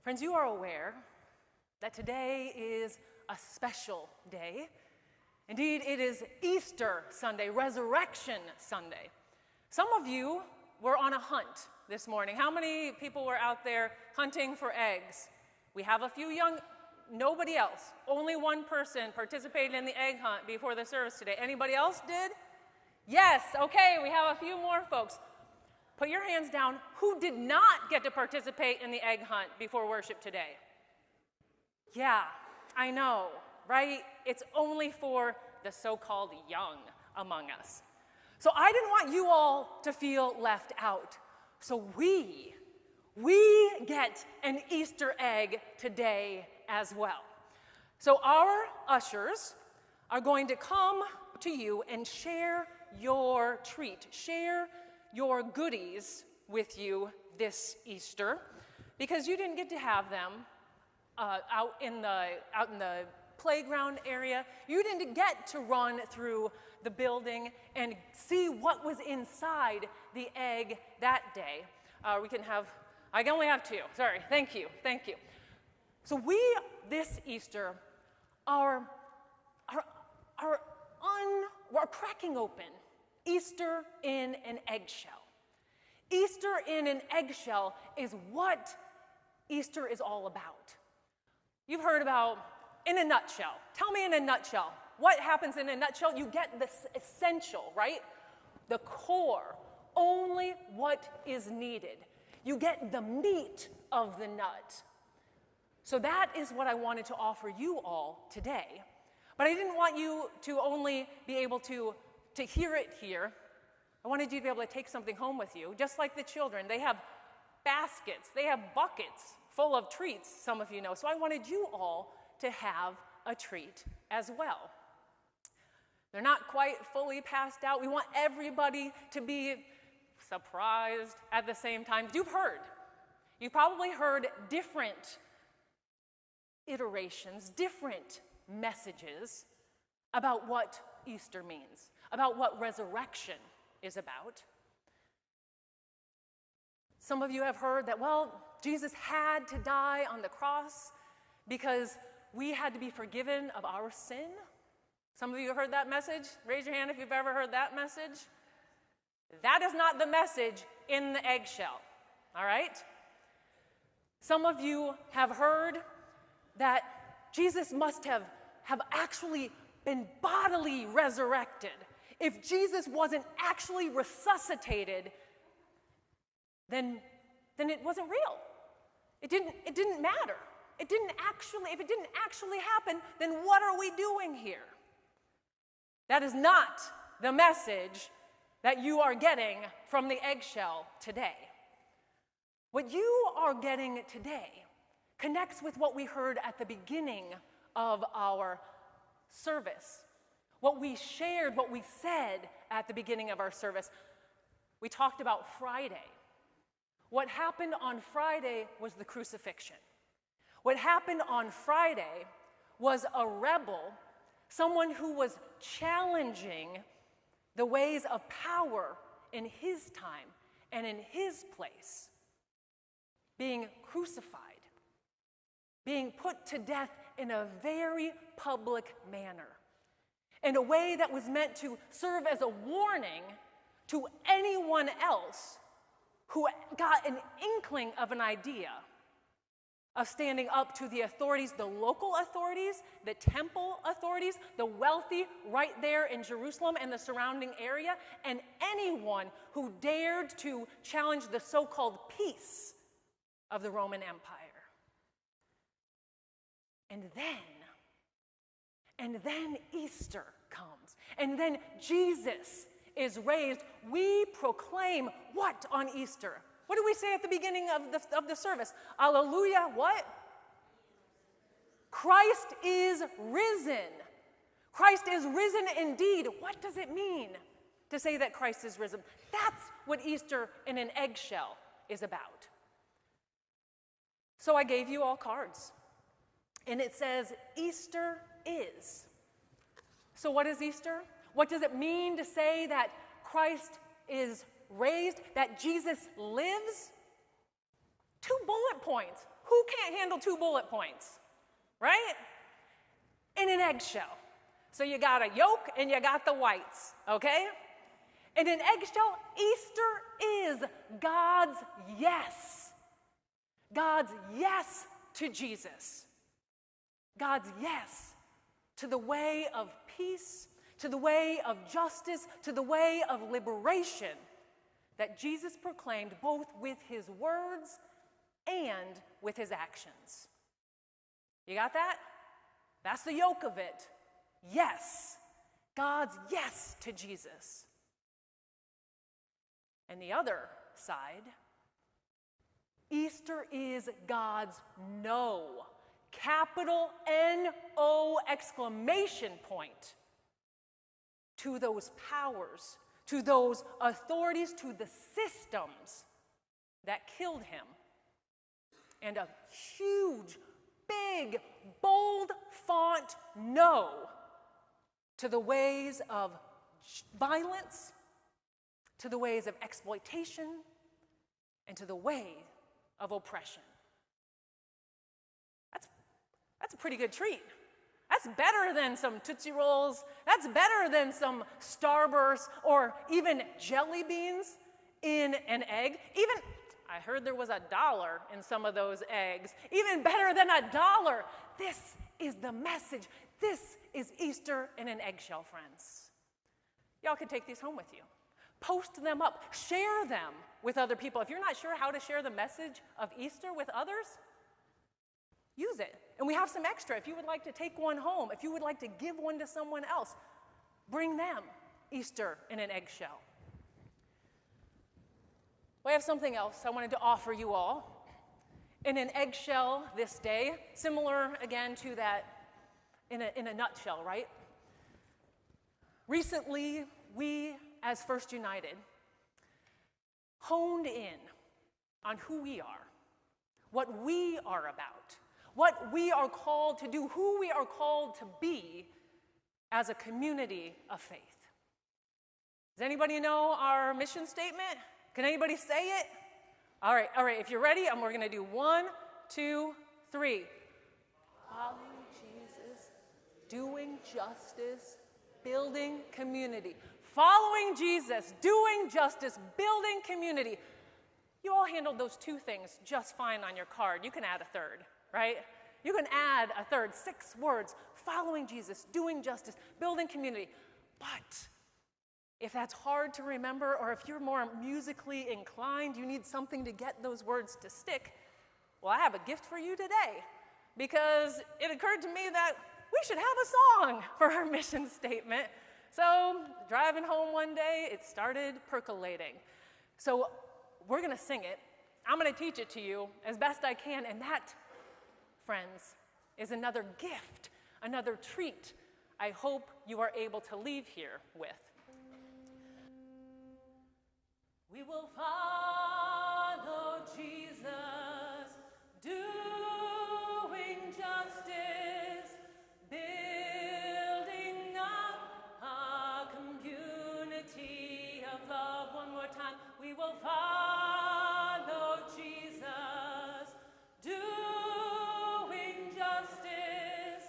Friends, you are aware that today is a special day. Indeed, it is Easter Sunday, Resurrection Sunday. Some of you were on a hunt this morning. How many people were out there hunting for eggs? We have a few nobody else. Only one person participated in the egg hunt before the service today. Anybody else did? Yes, okay, we have a few more folks. Put your hands down. Who did not get to participate in the egg hunt before worship today? Yeah, I know, right? It's only for the so-called young among us. So I didn't want you all to feel left out. So we get an Easter egg today as well. So our ushers are going to come to you and share your treat, share your goodies with you this Easter, because you didn't get to have them out in the playground area. You didn't get to run through the building and see what was inside the egg that day. I can only have two. Sorry. Thank you. So we this Easter are cracking open Easter in an eggshell. Easter in an eggshell is what Easter is all about. You've heard about in a nutshell. Tell me in a nutshell. What happens in a nutshell? You get the essential, right? The core, only what is needed. You get the meat of the nut. So that is what I wanted to offer you all today. But I didn't want you to only be able to hear it here. I wanted you to be able to take something home with you, just like the children. They have baskets, they have buckets full of treats, some of you know. So I wanted you all to have a treat as well. They're not quite fully passed out. We want everybody to be surprised at the same time. You've probably heard different iterations, different messages about what Easter means, about what resurrection is about. Some of you have heard that, Jesus had to die on the cross because we had to be forgiven of our sin. Some of you heard that message. Raise your hand if you've ever heard that message. That is not the message in the eggshell, all right? Some of you have heard that Jesus must have actually been bodily resurrected. If Jesus wasn't actually resuscitated, then it wasn't real. It didn't matter. If it didn't actually happen, then what are we doing here? That is not the message that you are getting from the eggshell today. What you are getting today connects with what we heard at the beginning of our service. What we shared, what we said at the beginning of our service. We talked about Friday. What happened on Friday was the crucifixion. What happened on Friday was a rebel, someone who was challenging the ways of power in his time and in his place, being crucified, being put to death in a very public manner, in a way that was meant to serve as a warning to anyone else who got an inkling of an idea of standing up to the authorities, the local authorities, the temple authorities, the wealthy right there in Jerusalem and the surrounding area, and anyone who dared to challenge the so-called peace of the Roman Empire. And then Easter comes, and then Jesus is raised. We proclaim what on Easter? What do we say at the beginning of the service? Alleluia, what? Christ is risen. Christ is risen indeed. What does it mean to say that Christ is risen? That's what Easter in an eggshell is about. So I gave you all cards, and it says Easter is. So what is Easter? What does it mean to say that Christ is raised, that Jesus lives? 2 bullet points. Who can't handle 2 bullet points, right? In an eggshell. So you got a yolk and you got the whites, okay? In an eggshell, Easter is God's yes. God's yes to Jesus. God's yes to the way of peace, to the way of justice, to the way of liberation that Jesus proclaimed both with his words and with his actions. You got that? That's the yoke of it. Yes. God's yes to Jesus. And the other side, Easter is God's no. Capital N-O exclamation point to those powers, to those authorities, to the systems that killed him. And a huge, big, bold font no to the ways of violence, to the ways of exploitation, and to the way of oppression. That's a pretty good treat. That's better than some Tootsie Rolls. That's better than some Starburst or even jelly beans in an egg. Even, I heard there was $1 in some of those eggs. Even better than $1. This is the message. This is Easter in an eggshell, friends. Y'all can take these home with you. Post them up. Share them with other people. If you're not sure how to share the message of Easter with others, use it. And we have some extra. If you would like to take one home, if you would like to give one to someone else, bring them Easter in an eggshell. Well, I have something else I wanted to offer you all. In an eggshell this day, similar again to that in a nutshell, right? Recently, we as First United honed in on who we are, what we are about, what we are called to do, who we are called to be as a community of faith. Does anybody know our mission statement? Can anybody say it? All right, if you're ready, we're going to do 1, 2, 3. Following Jesus, doing justice, building community. Following Jesus, doing justice, building community. You all handled those 2 things just fine on your card. You can add a third, right? You can add a third, 6 words. Following Jesus, doing justice, building community. But if that's hard to remember, or if you're more musically inclined, you need something to get those words to stick, well, I have a gift for you today. Because it occurred to me that we should have a song for our mission statement. So, driving home one day, it started percolating. So, we're going to sing it. I'm going to teach it to you as best I can. And that, friends, is another gift, another treat I hope you are able to leave here with. We will follow Jesus, doing justice, building up a community of love. One more time. We will follow Jesus, doing justice,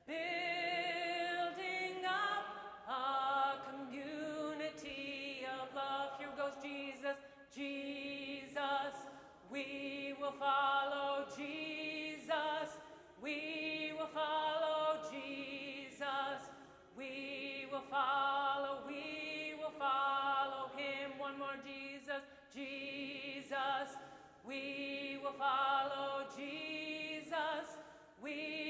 building up a community of love. Here goes Jesus, Jesus, we will follow Jesus, we will follow Jesus, we will follow him. One more, Jesus, Jesus, we will follow Jesus, we